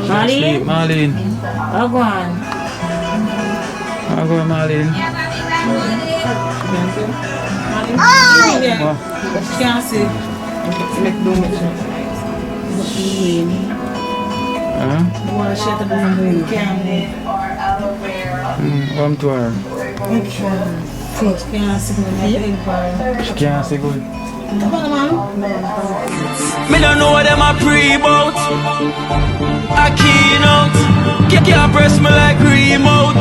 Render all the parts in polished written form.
Marley? Marlene. Oh, go on. I'll go, Marlene. Oh! Can't see. Make do make sure. Huh? Boy, shut up and move. Can't Come to her. Foot can't see good. She can't say good. Come on, man. Me don't know what them a pre-bout. A keynote. Can't press me like remote.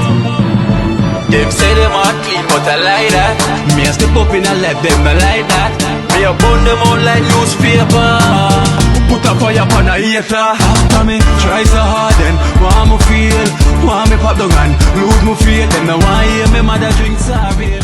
Them say them a clean, but I like that. Me a step up in a left, them I like that. Me a burn them out like newspaper. Put a fire upon a hater. After me, try so hard then want me feel, want me pop down and lose me faith. Them no want hear me mother drink sorry.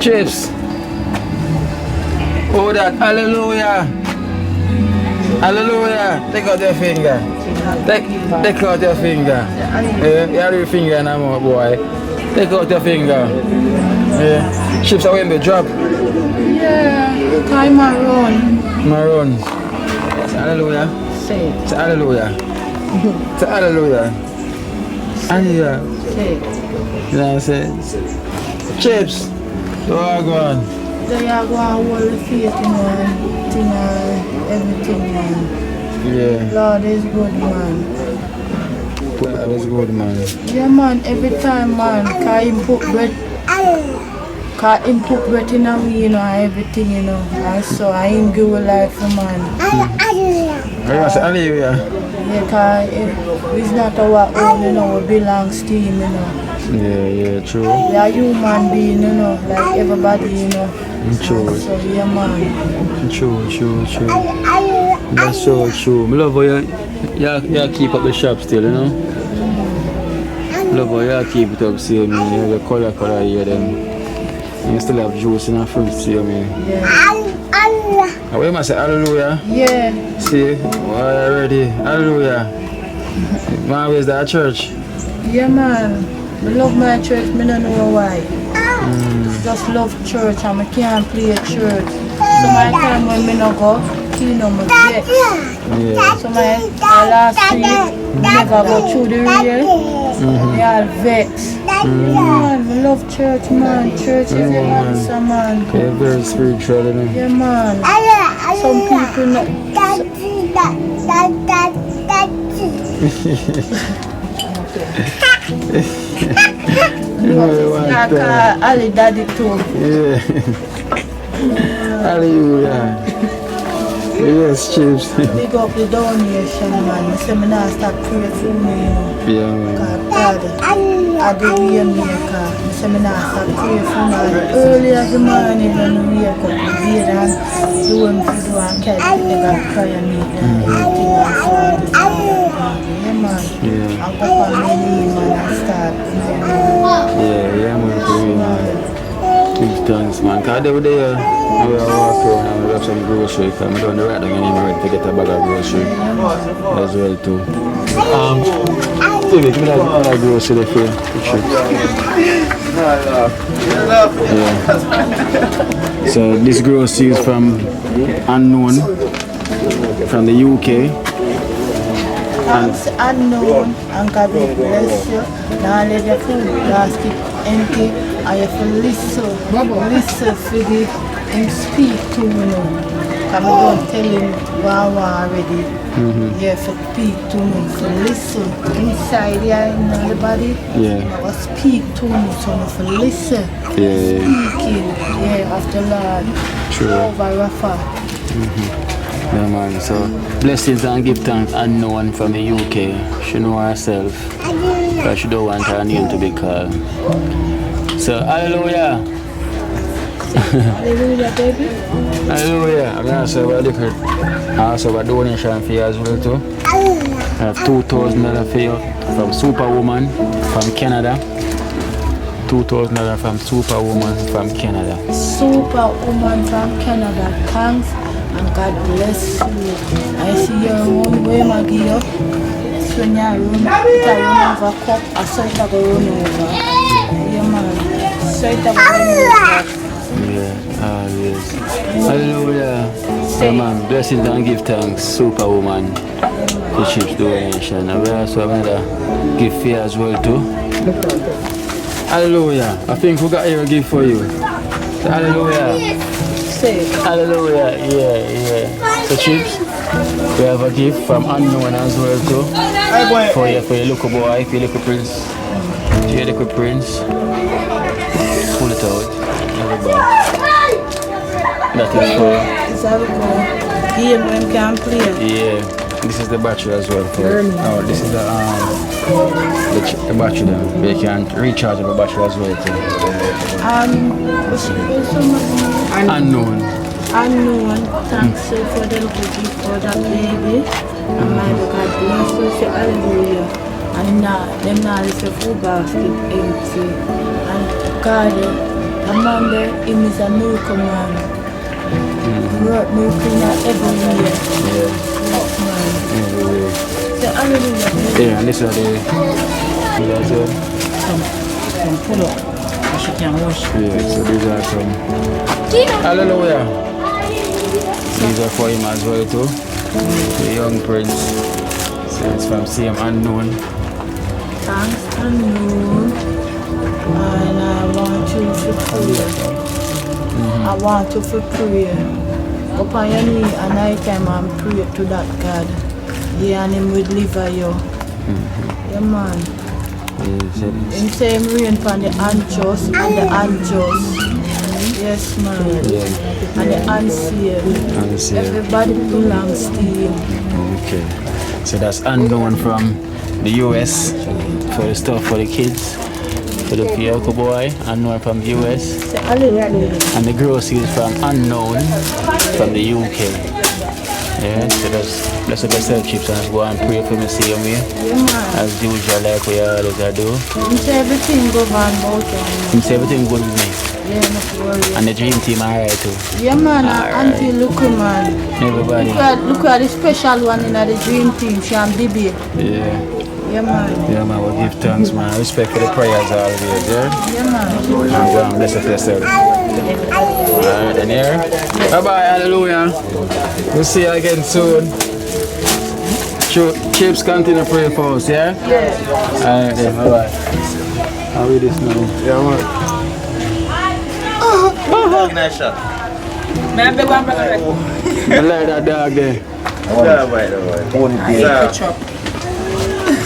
Chips. Oh, that. Hallelujah. Hallelujah. Take out your finger. Take out your finger. Yeah, you have your finger in my boy. Take out your finger. Yeah. Chips are in the drop. Yeah, time maroon. Maroon. Hallelujah. Say it. Say hallelujah. Say hallelujah. Hallelujah. Say it. You know what I'm saying? Chips. So I go on. They are going to hold the faith in everything, man. Yeah. Lord is good, man. That is good, man. Yeah, man, every time, man, can him put breath in me, you know, and everything, you know. And so I ain't give a life for man. I say hallelujah. Yeah, because it's not our own, you know, it belongs to him, you know. Yeah, true. We are human beings, you know, like everybody, you know. True. So, yeah, man. True. That's so true. I love how you keep up the shop still, you know. Love how you keep it up, see me. You have the color here, then you still have juice in the fruit, see me. Yeah. How you must say hallelujah? Yeah. See, already. Hallelujah. Man, where's that church? Yeah, man. I love my church, I don't know why. Just love church and I can't play at church. So my time when I don't go, Kino, I vex. Yeah. So my last week, never go through the real. They all vex. Man, I love church, man. Church is the answer, man. You're very spiritual, you know. Yeah, man. Some people know. Like Ali Daddy too. Yeah. Hallelujah. Yes, Chips. Big up the donation, man. I say me now start praying for me, you know. Yeah, man. God, I do Jamaica. I say me now start praying for me. Early every morning when we wake up, we read and do what we do and carry the God prayer meeting and everything and so on. Yeah, man. Yeah. I'll go on my knee, man, and start. Yeah, man, for real, man. Give thanks, man. Because the other day, we were walking around and we have some grocery. Because I'm doing the right thing and I'm ready to get a bag of grocery as well, too. David, give me that grocery for you. Yeah. So, this grocery is from Unknown, from the UK. Thanks unknown and God will bless you. Now let your food basket empty and you have to listen for the and speak to me now. Come don't tell him wow already. You have to speak to me. So listen inside here in the body. Yeah. You speak to me so you have to listen. Yeah. Speaking of the Lord. True. Over Rafa. Yeah, man. So, blessings and give thanks Unknown from the UK. She know herself. But she don't want her name to be called. So, hallelujah. Hallelujah, baby. Hallelujah. I'm going to also a donation for you as well too. I have $2,000 for you from Superwoman from Canada. $2,000 from Superwoman from Canada. Superwoman from Canada. Thanks and God bless you. I see your own way, Maggie. So when you run over cup, I saw it go run over. Yeah, man. So it go run over. Yeah, yes. Hallelujah. Yeah, man. Blessings and give thanks, Superwoman. The Chips donation. And we also have another gift for you as well too. Hallelujah. I think we got here a gift for you. Hallelujah. Say Hallelujah. Yeah. So Chips, we have a gift from Unknown as well too. For your little boy, for your little prince. To your little prince. Pull it out. That is for. is that we go? Game when can play. Yeah. This is the battery as well. For. No, this is the battery then. Where you can recharge the battery as well too. Unknown. Unknown. Thanks you for the little gift for that baby. And my God bless you. Say hallelujah. And now, them now is a full basket empty. And God, among them, him is a miracle man. Work miracle everywhere. Yeah. Work man. Everywhere. Say hallelujah. Yeah, and this is the. Some pull up. She can wash. Yeah, so these are some. Hallelujah. These are for him as well too. The young prince. So it's from same Unknown. Thanks unknown. And I want you to pray. I want you to pray. Go on your knee and night time and pray to that God. Yeah, and him will deliver you. Yeah, man. Him say him rain upon the unjust and the unjust. Yes, man. Yeah. And the unsaved. Unsaved. Everybody belongs to him. Okay. So that's Unknown from the US for the stuff for the kids. For the vehicle boy, Unknown from the US. Say hallelujah. And the groceries from Unknown from the UK. Yeah, so let's look at self chips and go and pray for me same way. Yeah, man. As usual, like we always do. Him say everything go on about him. Him say everything good with me. Yeah, not worry. And the dream team alright too. Yeah, man. Alright. Auntie look, man. Everybody. Look at the special one in the dream team. She and Bibi. Yeah. Yeah, man. Yeah, man, we give thanks, man. Respect for the prayers always, yeah? Yeah, man. And go and bless yourself. Alright, then here. Bye-bye, hallelujah. We'll see you again soon. Chips, continue to pray for us, yeah? Yeah. Alright, then, bye-bye. How are this now? Yeah, man. May I beg one brother? I like that dog there.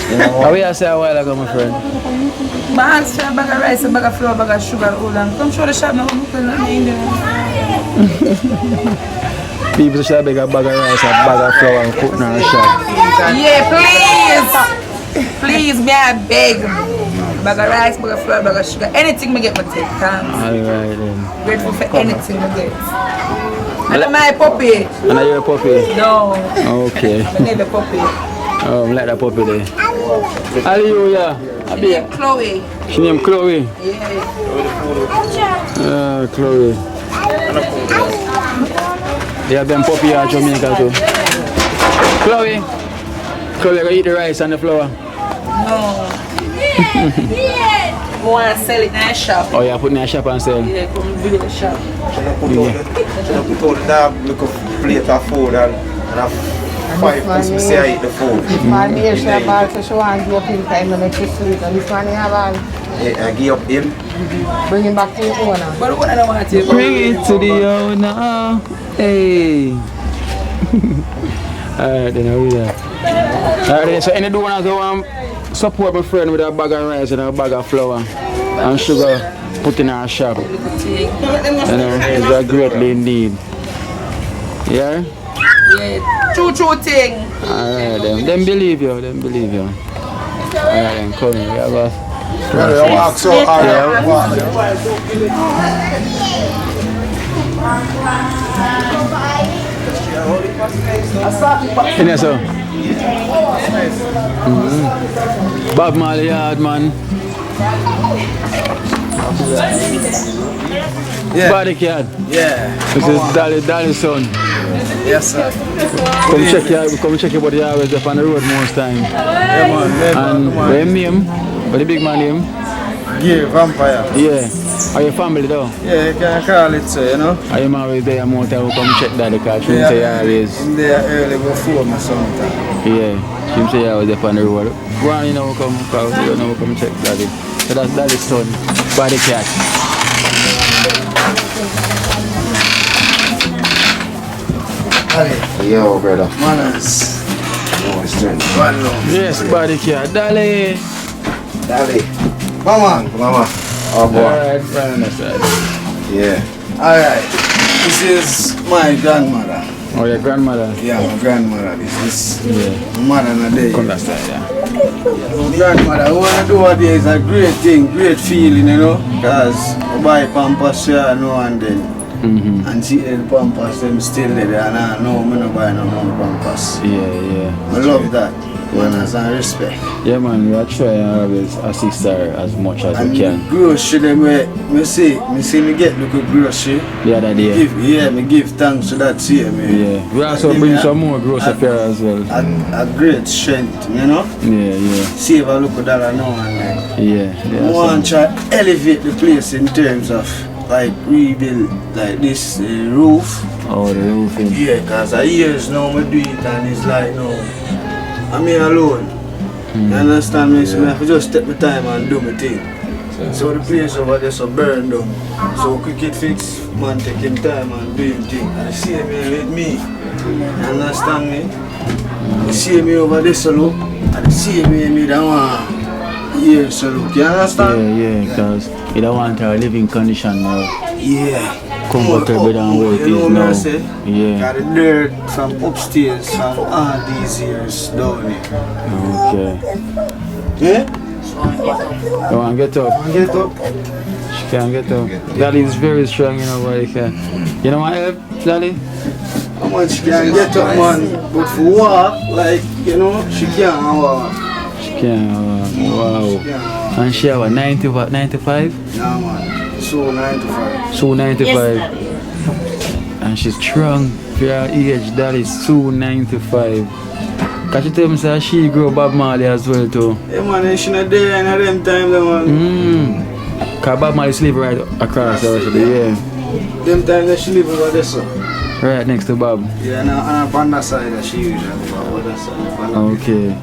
How we say a while ago, my friend? I asked for a bag of rice, a bag of flour, a bag of sugar, all and come show the shop now. People should beg a bag of rice, a bag of flour and put in our shop. Yeah, please. Please, me I beg. Bag of rice, bag of flour, bag of sugar. Anything me get me take. Thanks. Alright then. Grateful for anything me get. And my puppy. And are you a puppy? No. Okay. I need a puppy. Oh, I like that puppy there. Hallelujah. She named Chloe. She named Chloe? Yeah. Chloe. They have them puppy at Jamaica too. Chloe, gonna eat the rice and the flour? No. I want to sell it in a shop. Oh, you put in a shop and sell? Yeah, come do the shop. Should I put all the dog look a plate of food and have 5 pieces to say I eat the food. Man, here she have all, so she want to go up in time and make you sweet. And this man have all. I give up him. Bring him back to the owner. But what I don't want to Bring it to the owner. Hey. Alright, then I'll do that. Alright, then, so any donors who want support my friend with a bag of rice and a bag of flour and sugar put in our shop. You know, it's a greatly in need. Yeah? Yeah, true thing. Alright, then believe you, Alright, then come here, we have a... I walk so hard. Inessa. Bob Marley hard man. Yeah. Body cat. Yeah. This is Dolly's son. Yes, sir. Come check your body always up on the road most time. Yeah, man. And where him name? What the big man name? Yeah, vampire. Yeah. Are your family though? Yeah, you can call it so, you know. Are you always there more time come check daddy car? She say you always. I'm there early before my sometimes. Yeah. She say you always up on the road. Go on, you know, come check daddy. So that's daddy's son. Body cat. Yo, brother. Manners. Yes, body cat. Dolly. Mama. Oh boy. Alright, right on that side. Yeah. Alright. This is my grandmother. Oh, your grandmother? Yeah, my grandmother. This is Yeah. my mother and day. Come that side, yeah. My grandmother, what I do today is a great thing, great feeling, you know. Because I buy pampers here now and then. And see the pampers, them still there. And I know I don't buy no more pampers. Yeah. I love that. Manners and respect. Yeah, man, we are trying to always assist her as much as And we can. grocery, them way, me see me get little grocery. The other day. Me give thanks to that see me. Yeah. We also bring some more grocery here as well. A great strength, you know? Yeah. Save a little dollar now and then. Yeah. I want to try elevate the place in terms of like rebuild like this roof. Oh, the roofing. Yeah, because I years now I do it and it's like no, I'm here alone. You understand me? So I have to just take my time and do my thing. So the place over there so burned down. So cricket fix man take him time and do him thing. And the same way with me. You understand me? The same way over there so look. And the same way me that one here so look. You understand? Yeah, because you don't want her living condition now. Yeah. Comfortable than where it You know is what I now. say? Yeah. Got the dirt from upstairs from all these years down here. Okay. Yeah? You want to get up? Get up. She can't get up. Daddy is very strong, you know, but he can. You know what help, Daddy? How much she can get up, man? But for walk, like, you know, she can't walk. She can't. Wow. And she have a 95? Nah, man. So 95. So 95. And she's strong for her age. That is 295. Cause she tell me say she grow Bob Marley as well too. Yeah, man, she not there in them time, man. Cause Bob Marley live right across the rest of the year. Them time that she live over there, so. Right next to Bob. Yeah, and on that side that she usually live over that side. Okay.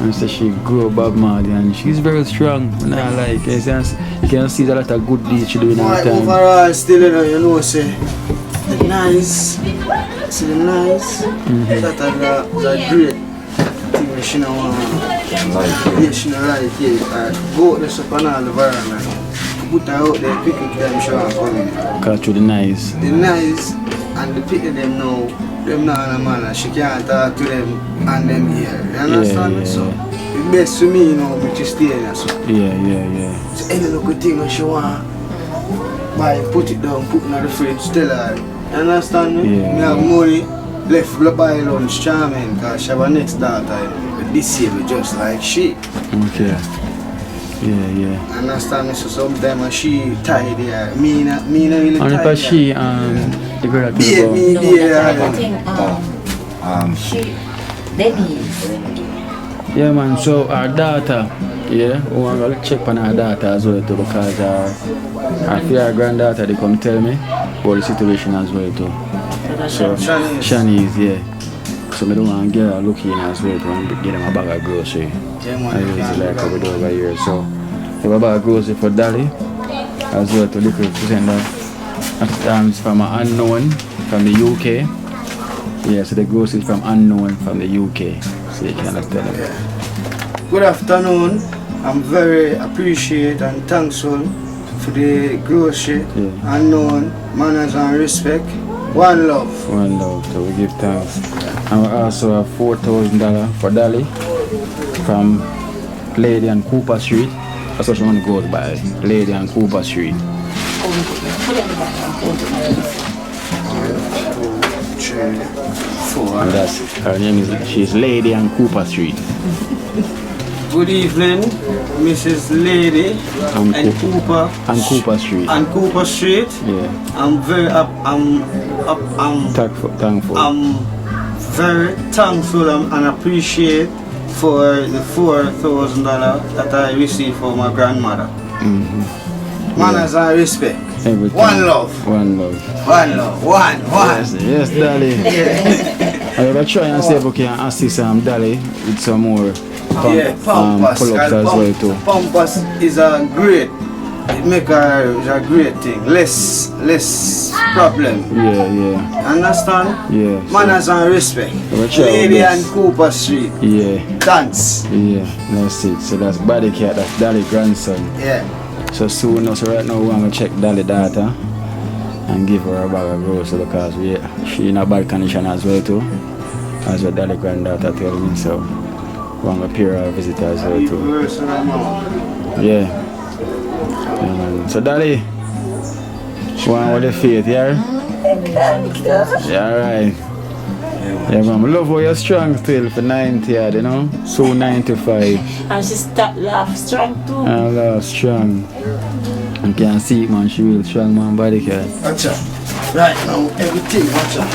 And so she grew Bob Marley and she's very strong. And I like it. You can see a lot of good deeds she doing all the time. Overall, still, you know, say, the nice, see the nice, that are the great thing that she don't want. Yeah, she don't like it. Go out there, up on all the environment. Put her out there, pick up them, show her coming. Catch you the nice. The nice and the pick of them now. them now in a manner. She can't talk to them and them here. You understand me? So it's best for me, you know, me to stay there. So. Yeah. So any little thing when she want, buy, put it down, put it in the fridge, tell her. You understand me? Yeah. Me have money left to buy lunch, charming, because she have a next daughter. But this year just like she. Okay. Yeah. Understand me? So sometimes she tired there. Me not really tired. And if she the girl that Yeah, me No, there. that's the thing. She, Denise. Yeah man, so our daughter, yeah, we want to check on our daughter as well too, because I feel our granddaughter they come tell me about the situation as well too. So Shanice, yeah. So I don't want to get her looking as well to and get them a bag of grocery. I usually like how we do over here. So we have a bag of grocery for Dolly as well to liquid to send that from an unknown from the UK. Yeah, so the groceries from unknown from the UK. So you cannot tell them. Good afternoon. I'm very appreciate and thankful for the grocery, unknown, manners and respect. One love. One love, so we give thanks. And we also have $4,000 for Dolly from Lady and Cooper Street. That's what she want to go by. Lady and Cooper Street. And that's her name is she's Lady and Cooper Street. Good evening, Mrs. Lady and Cooper and Cooper Street. And Cooper Street. Yeah. I'm very thankful. I'm very thankful and appreciate for the $4,000 that I received from my grandmother. Manners and respect. Everything. One love. One love. One love. One. Yes, Dolly. I'm going to try and see if we can assist Dolly with some more Pampas. pull-ups as well too. Pampas is a great, it make a great thing. Less problem. Yeah. Understand? Yeah. Manners and respect. Lady and Cooper Street. Yeah. Dance. Yeah, that's it. So that's Body Cat, that's Dolly grandson. Yeah. So soon, so right now we want to check Dolly daughter and give her a bag of groceries because she in a bad condition as well too. As what Dolly granddaughter tell me, so we want to pay her a visit as well too. Yeah. So Dolly, one with the faith, yeah? Yeah, alright. Yeah, man, I love how you're strong still for 90, you know? So 95. And she start laugh strong too. I love strong. You can see it, man, she real strong, man, body cat. Watch out. Right now, everything, watch out.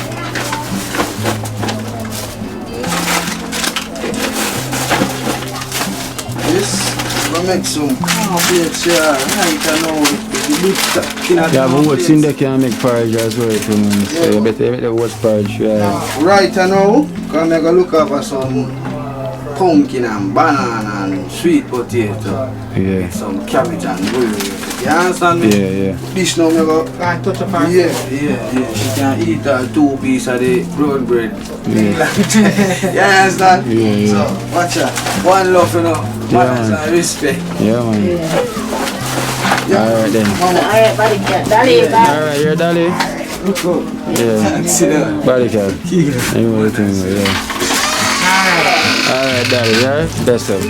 This, we make some plates here, right now. Yeah, but what's in there can make porridge as well too, man. So you better watch porridge, yeah. Right now, come make a look up for some pumpkin and banana and sweet potato. Yeah. Some cabbage and boiled. You understand me? Yeah. This now me go touch up her. Yeah. She can eat 2 pieces of the brown bread. Yeah. You understand? Yeah. So watch out. One love, you know. Manners and respect. Yeah, man. Yeah. Alright then. Alright, Body Cat. Dolly, bye. Alright, you're Dolly? Look up. Yeah. Sit down. Body cat. Yeah. Alright, Dolly, yeah? Best of.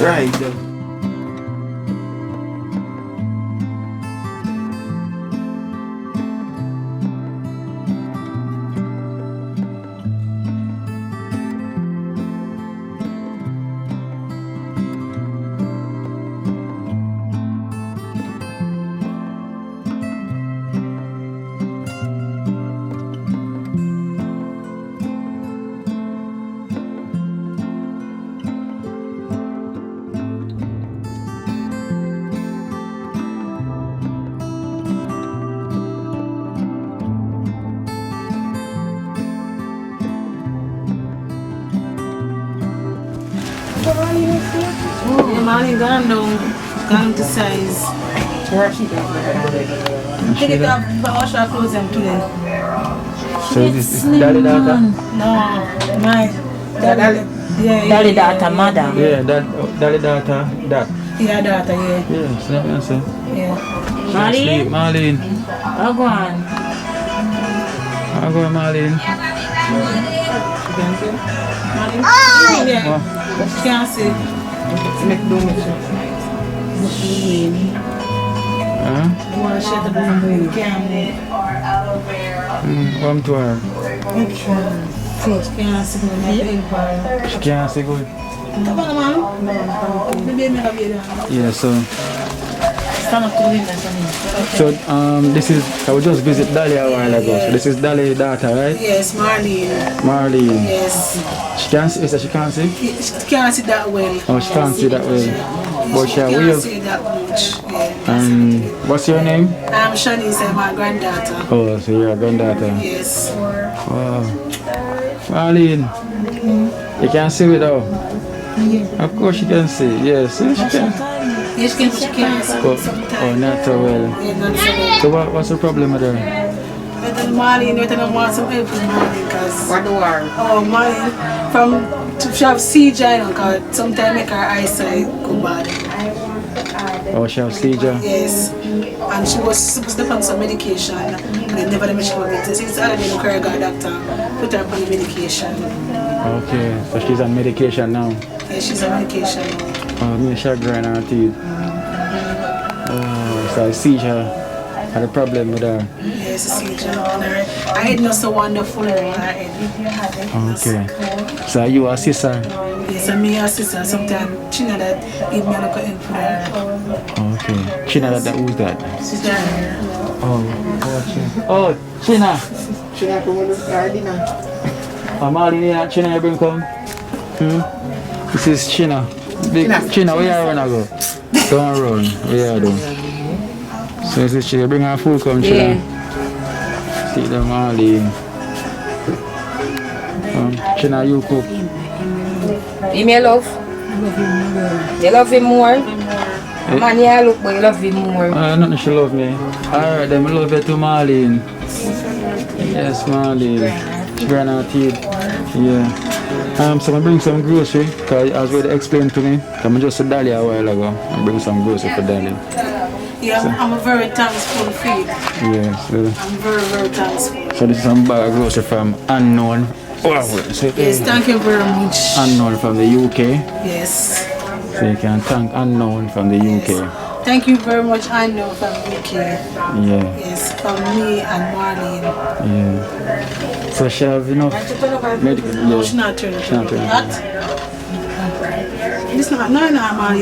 Right. Yeah, Marley gone to size. Take it off, wash her clothes and today. So this is Dolly daughter? No, my Dolly daughter, mother. Yeah, Dolly daughter, that. Yeah, daughter, yeah. Yeah, so let me say. Yeah. Marley? Marley. Oh, go on. I'll go Marley. What? Can't see. Huh? Wanna shut up and can't Come to her. Can't see me. She can't say good. Come on, man. Maybe I have you. Yeah, so Stand up to the window. this is I was just visit Dolly a while ago. So this is Dolly's daughter, right? Yes, Marley. Marley. Yes. She can't see, she can't see? She can't see that well. Oh, she can't see that way. But she Can't will. see that much. Yeah. What's your name? I'm Shanice and my granddaughter. Oh, so you're a granddaughter. Yes. Wow. Marlene, you can see it though? Of course you can see. Yes, she can. Yes, she can see Oh, not so well. Yeah, not so well. So what's the problem with her? But then Marley, you don't want some help with Marley because... What do you want? Oh, Marley, she have seizure, because sometimes make her eyesight go bad. Oh, she has seizure? Yes. And she was supposed to take some medication and they never let me she go get it. Since I didn't carry her doctor, put her on the medication. Okay, so she's on medication now? Yes, she's on medication now. Oh, me she grind her teeth. Oh, so I seizure had a problem with her. Yes, a seizure. And her head not so wonderful in her head. Okay. So are you a sister? Yes, and me and sister sometimes she know that give me a little help for her. Okay. China, who's that? Sister. Oh, China. China come on the garden. Marley, China, you bring come? This is China. Big China, where you run go? Don't run. Where you do? So this is China. Bring her food come, China. See the Marley. China, you cook. You may love. You love him more. Man, yeah, look, but you love him more. Nothing she love me. Alright, then I love you to Marlene. Yes, Marlene. She grind her teeth. Yeah. So I bring some grocery, because as well explained to me. I'm just a Dolly a while ago. I bring some grocery for Dolly. Yeah, I'm a very thankful for you. Yes. I'm very, very thankful. So this is some bag of grocery from Unknown. Yes, thank you very much. Unknown from the UK. Yes. So you can thank Unknown from the UK. Thank you very much, I know from UK. Yeah. Yes, from me and Marley. Yeah. So she have enough medical. No, she's not turning. She's not turning. What? This not Marley.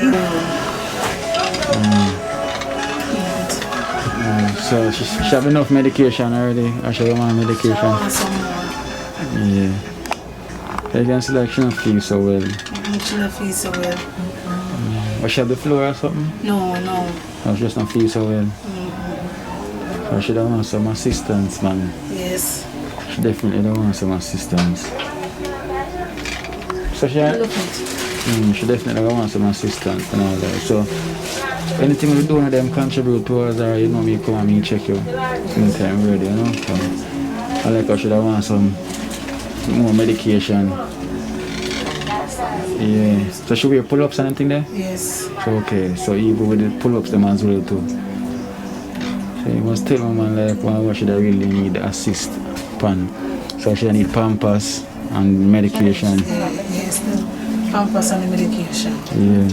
So she have enough medication already. Or she don't want medication. I want some more. Yeah. You can see like she don't feel so well. She don't feel so well. Or she have the flu or something? No. Or she just don't feel so well. So she don't want some assistance, man. Yes. She definitely don't want some assistance. So she definitely don't want some assistance and all that. So anything we do with them contribute towards her, you know, me come and me check you anytime ready, you know. So I like how she don't want some more medication. Yeah. So should we pull-ups and anything there? Yes. So okay, so even with the pull-ups them as well too. So you must tell my man like what should I really need assist upon. So should I need pampers and medication. Yes, the pampers and the medication. Yeah.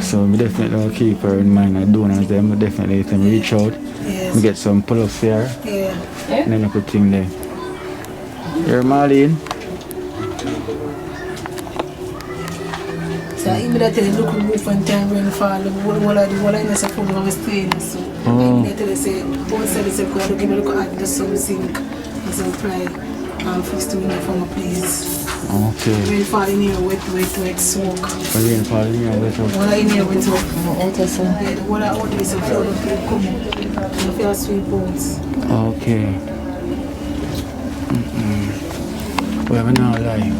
So we definitely will keep her in mind and donors them definitely can reach out. Yes. We get some pull-ups for her. Yeah. And then I put thing there. You're Marlene. So immediately look move and time when fall what I know suppose I was staying so immediately say one side is going to give me look at the some zinc and some fly and fix to me for me please. Okay. Rain fall in here wet smoke. Rain fall in here wet smoke. Water in here wet smoke. Yeah, the water out there is a flood of people come up. And feel sweet bones. Okay. Well, I'm not lying.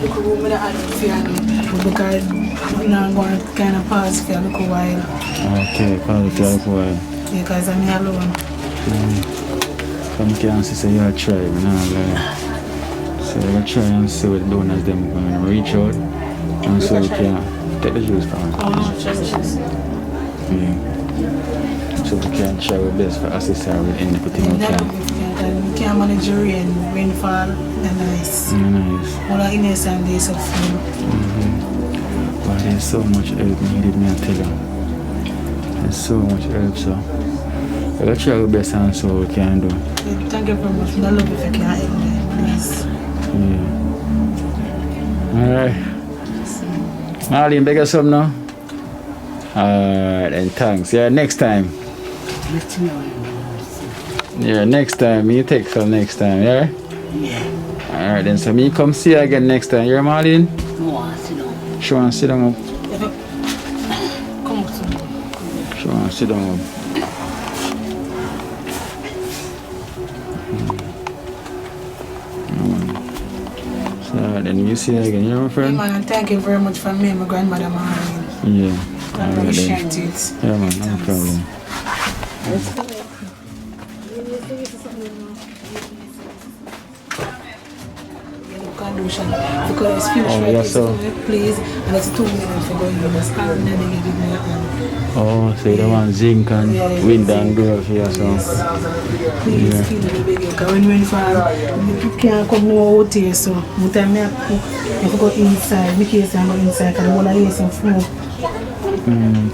Look at room with the atmosphere because I'm not going to kind of pause for a little while. Okay, pause for a little while. Because I'm here alone. Some can say you're trying, I'm not lying. So we'll try and see what the donors them going to reach out and so we can take the juice from it. Oh, no, just. Yeah. So we can try our best for assist her with anything we can. You can't manage the rainfall, and nice. Nice. All the innocent days of food. But there's so much help needed, me I tell you. There's so much help, so we'll try our best and so we can do. Thank you very much. I love if you can help me, please. Alright. Marley, beg us some now? Alright, then thanks. Yeah, next time. Yeah, next time. You take some next time, yeah? Yeah. Alright, then so me come see you again next time. You're Marlene? No, sit down. She want to sit down up. Come up to me. She want to sit down up. So then you see you again, you know, my Hey, friend? man, and thank you very much for me and my grandmother, Marlene. Yeah. I Alright appreciate then. it. Yeah, man, no problem. Condition because it's finished right, yeah, it's so- coming, please, and it's 2 minutes for going in the scan and then they give me a hand. Oh, so you don't want zinc and Yeah, wind and growth here, so. Please Yeah. feel the baby because when rain fall, you can't come no out here, so one time I have to go inside, make case I go inside because the whole of this is smoke.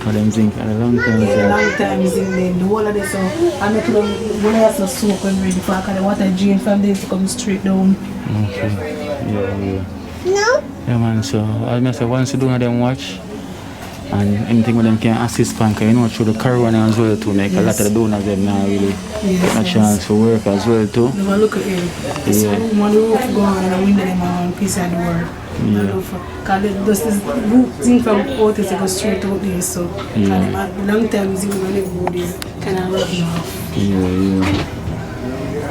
For them zinc at a long time, Yeah, so. long time is in there, the whole of this, so I make them, when I have to soak when rain fall because the water drain from this come straight down. Okay. Yeah. Yeah, man, so I must say, once you do them watch, and anything with them can assist Panka, you know, through the corona as well to make a lot of the donors them now really get a chance to work as well too. Never look at him. It's Yeah. one roof gone and the window them on one piece of the world. Yeah. Because this roof thing from out is go straight out there, so Yeah. long time is even when they go there, kind of rough now. Yeah.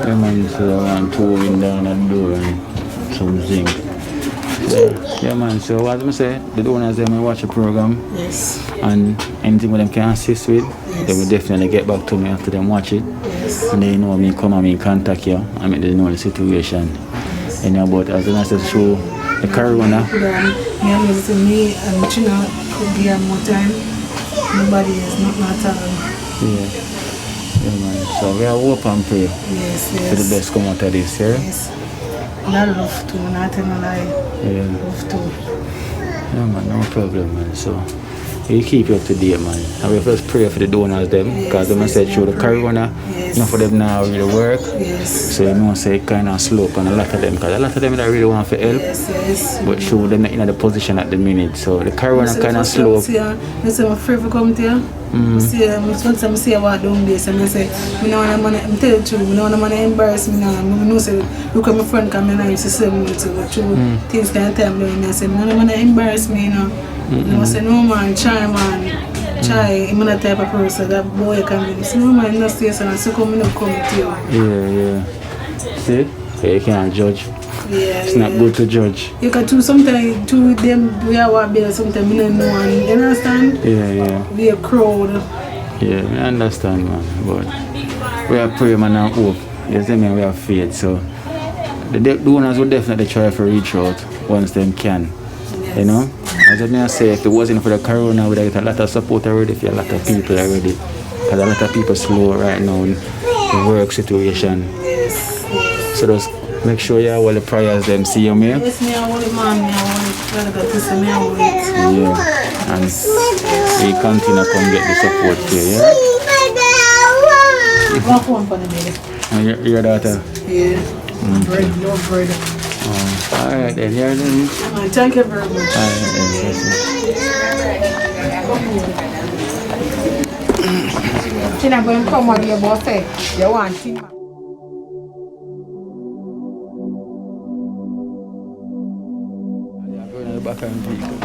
Yeah, man, so I want to wind down that door and some zinc. Yeah, man, so what I say, the donors them will watch the program. Yes. And anything with them can assist with, they will definitely get back to me after them watch it. Yes. And they know me come and me contact you and make them know the situation. And about as long as it's through the corona. Me and me and China could be here more time. Nobody is not all. Yeah, man. So we are hope and pray Yes, for the yes. best come out of this, yeah? Yes. And I love to, not tell a lie. Yeah. Love to. Yeah, man, no problem, man. So you keep you up to date, man. And we first pray for the donors them, because them said through the corona, enough of them now really work. Yes. So you know, say kind of slope on a lot of them, because a lot of them that really want to help, Yes, yes. but through them not in the position at the minute. So the corona kind of slope. I say I'm afraid to come to you. I say I say what down this and I say I don't want to tell you the truth. I don't want to embarrass me now. I know say look at my friend come and I used to say me to go through things kind of time down. I say I don't want to embarrass me, you know. I say no man, try man. Try, I'm not the type of person that boy can be. So no man, not stay and I say come to you. Yeah. See? So you can't judge. Yeah, It's not good to judge. You can do sometimes two of them we are what better sometimes we don't know and you understand? Yeah. We a crowd. Yeah, I understand, man. But we are praying, man, and hope. You see me, we have faith. So the donors will definitely try to reach out once they can. Yes. You know? As I say, if it wasn't for the corona, we'd get a lot of support already for a lot of people already. Because a lot of people slow right now in the work situation. Yes. So just make sure you have all the prayers them see you, man. Yes, me I want it, man. Me I want it. Brother got this, me I want it. Yeah. And we continue to come get the support here, yeah? Walk one for the baby. And your daughter? Yeah. Bread, no bread. Alright then, you're then. Man, thank you very much. Alright then, China going to come on your boss say, you want him. I'm going to the back and vehicle.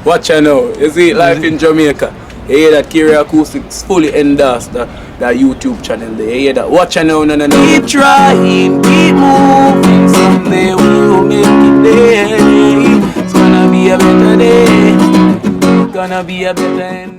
Watch out now. You see life in Jamaica. You hear that Carry Acoustics fully endorsed. that YouTube channel there. You hear that? Watch now, no. Keep trying, keep moving. Someday we will make it there. It's gonna be a better day. It's gonna be a better end.